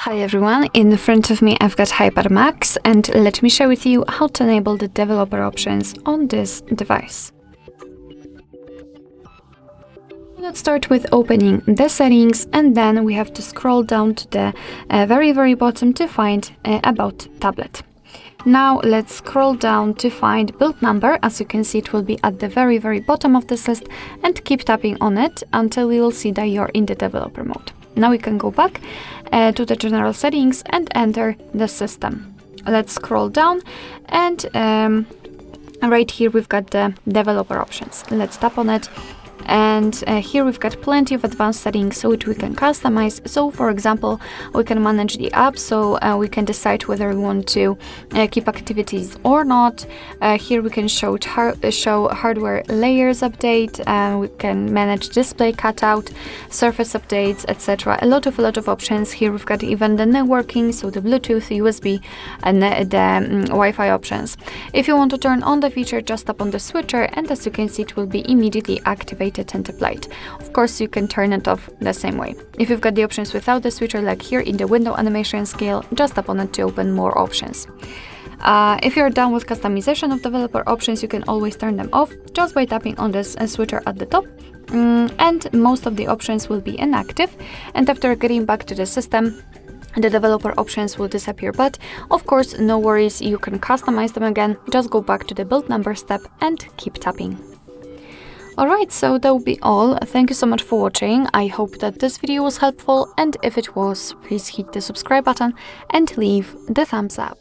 Hi everyone, in front of me I've got Hipad Max, and let me share with you how to enable the developer options on this device. Let's start with opening the settings, and then we have to scroll down to the very bottom to find About Tablet. Now let's scroll down to find build number. As you can see, it will be at the very bottom of this list, and keep tapping on it until we will see that you're in the developer mode. Now we can go back to the general settings and enter the system. Let's scroll down, and right here we've got the developer options. Let's tap on it, and here we've got plenty of advanced settings which we can customize. So for example, we can manage the app, so we can decide whether we want to keep activities or not. Here we can show hardware layers update, we can manage display cutout, surface updates, etc. A lot of options. Here we've got even the networking, so the Bluetooth, USB, and the Wi-Fi options. If you want to turn on the feature, just tap on the switcher, and as you can see, it will be immediately activated and applied. Of course, you can turn it off the same way. If you've got the options without the switcher, like here in the window animation scale, just tap on it to open more options. If you're done with customization of developer options, you can always turn them off just by tapping on this switcher at the top, and most of the options will be inactive, and after getting back to the system, the developer options will disappear. But of course, no worries, you can customize them again. Just go back to the build number step and keep tapping. Alright, so that will be all. Thank you so much for watching. I hope that this video was helpful, and if it was, please hit the subscribe button and leave the thumbs up.